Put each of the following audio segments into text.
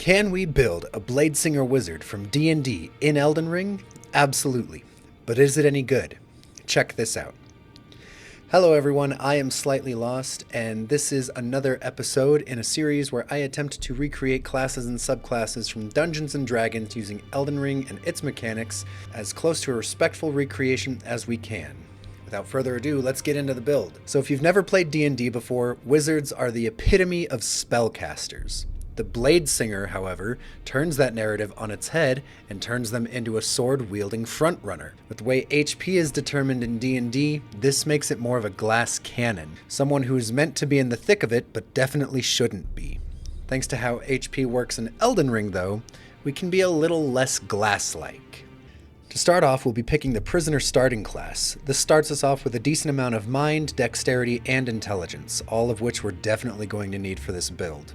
Can we build a Bladesinger Wizard from D&D in Elden Ring? Absolutely. But is it any good? Check this out. Hello everyone, I am Slightly.Lost, and this is another episode in a series where I attempt to recreate classes and subclasses from Dungeons & Dragons using Elden Ring and its mechanics as close to a respectful recreation as we can. Without further ado, let's get into the build. So if you've never played D&D before, wizards are the epitome of spellcasters. The Bladesinger, however, turns that narrative on its head and turns them into a sword-wielding frontrunner. With the way HP is determined in D&D, this makes it more of a glass cannon, someone who is meant to be in the thick of it but definitely shouldn't be. Thanks to how HP works in Elden Ring, though, we can be a little less glass-like. To start off, we'll be picking the Prisoner starting class. This starts us off with a decent amount of mind, dexterity, and intelligence, all of which we're definitely going to need for this build.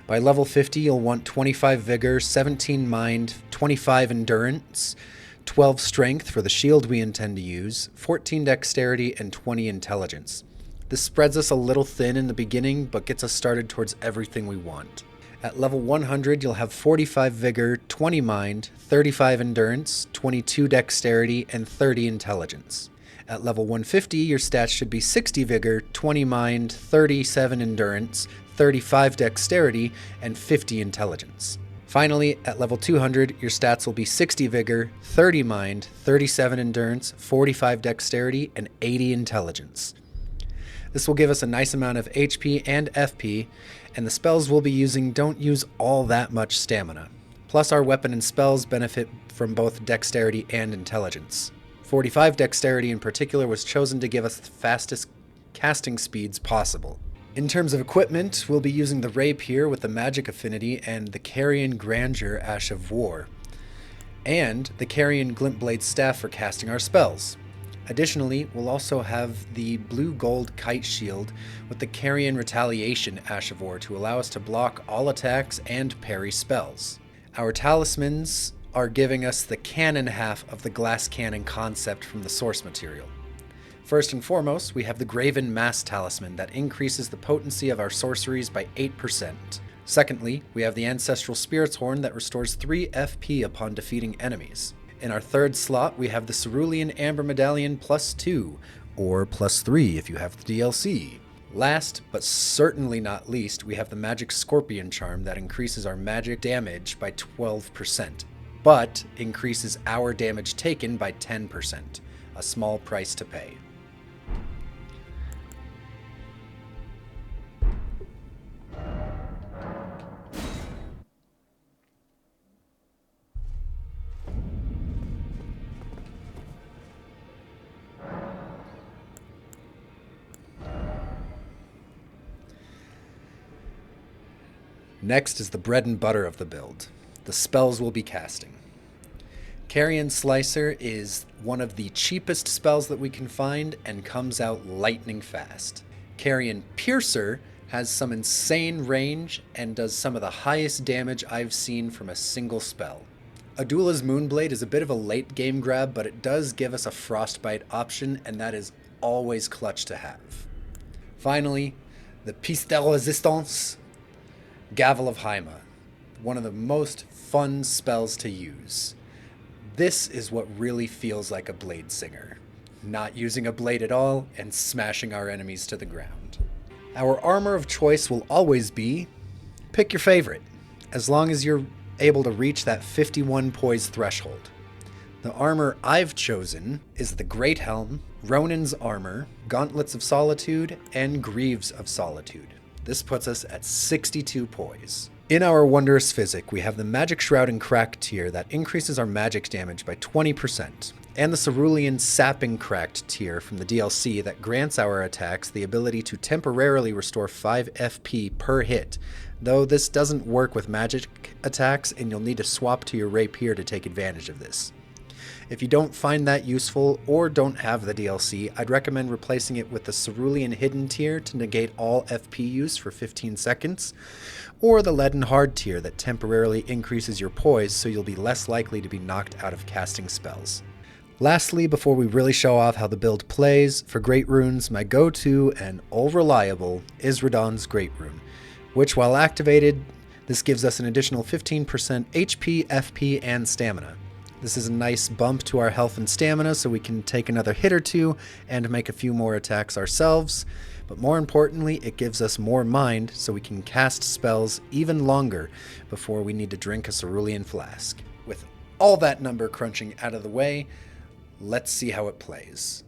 By level 50, you'll want 25 Vigor, 17 Mind, 25 Endurance, 12 Strength for the shield we intend to use, 14 Dexterity, and 20 Intelligence. This spreads us a little thin in the beginning, but gets us started towards everything we want. At level 100, you'll have 45 Vigor, 20 Mind, 35 Endurance, 22 Dexterity, and 30 Intelligence. At level 150, your stats should be 60 Vigor, 20 Mind, 37 Endurance, 35 Dexterity, and 50 Intelligence. Finally, at level 200, your stats will be 60 Vigor, 30 Mind, 37 Endurance, 45 Dexterity, and 80 Intelligence. This will give us a nice amount of HP and FP, and the spells we'll be using don't use all that much stamina. Plus, our weapon and spells benefit from both Dexterity and Intelligence. 45 Dexterity in particular was chosen to give us the fastest casting speeds possible. In terms of equipment, we'll be using the Rapier with the Magic Affinity and the Carrion Grandeur Ash of War, and the Carrion Glintblade Staff for casting our spells. Additionally, we'll also have the Blue-Gold Kite Shield with the Carrion Retaliation Ash of War to allow us to block all attacks and parry spells. Our talismans are giving us the cannon half of the glass cannon concept from the source material. First and foremost, we have the Graven Mass Talisman that increases the potency of our sorceries by 8%. Secondly, we have the Ancestral Spirit's Horn that restores 3 FP upon defeating enemies. In our third slot, we have the Cerulean Amber Medallion +2, or +3 if you have the DLC. Last, but certainly not least, we have the Magic Scorpion Charm that increases our magic damage by 12%, but increases our damage taken by 10%, a small price to pay. Next is the bread and butter of the build, the spells we'll be casting. Carrion Slicer is one of the cheapest spells that we can find and comes out lightning fast. Carrion Piercer has some insane range and does some of the highest damage I've seen from a single spell. Adula's Moonblade is a bit of a late game grab, but it does give us a Frostbite option, and that is always clutch to have. Finally, the Piece de Resistance, Gavel of Haima, one of the most fun spells to use. This is what really feels like a Bladesinger, not using a blade at all and smashing our enemies to the ground. Our armor of choice will always be, pick your favorite, as long as you're able to reach that 51 poise threshold. The armor I've chosen is the Great Helm, Ronin's Armor, Gauntlets of Solitude, and Greaves of Solitude. This puts us at 62 poise. In our Wondrous Physick, we have the Magic Shroud and Cracked tier that increases our magic damage by 20%, and the Cerulean Sapping Cracked tier from the DLC that grants our attacks the ability to temporarily restore 5 FP per hit, though this doesn't work with magic attacks and you'll need to swap to your Rapier to take advantage of this. If you don't find that useful or don't have the DLC, I'd recommend replacing it with the Cerulean Hidden tier to negate all FP use for 15 seconds, or the Leaden Hard tier that temporarily increases your poise so you'll be less likely to be knocked out of casting spells. Lastly, before we really show off how the build plays, for Great Runes, my go-to and all reliable is Radon's Great Rune, which while activated This gives us an additional 15% HP, FP, and stamina. This is a nice bump to our health and stamina so we can take another hit or two and make a few more attacks ourselves. But more importantly, it gives us more mind so we can cast spells even longer before we need to drink a cerulean flask. With all that number crunching out of the way, let's see how it plays.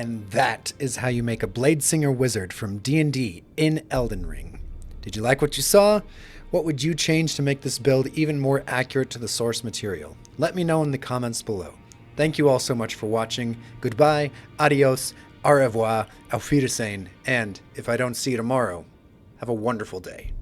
And that is how you make a Bladesinger Wizard from D&D in Elden Ring. Did you like what you saw? What would you change to make this build even more accurate to the source material? Let me know in the comments below. Thank you all so much for watching. Goodbye, adios, au revoir, auf Wiedersehen, and if I don't see you tomorrow, have a wonderful day.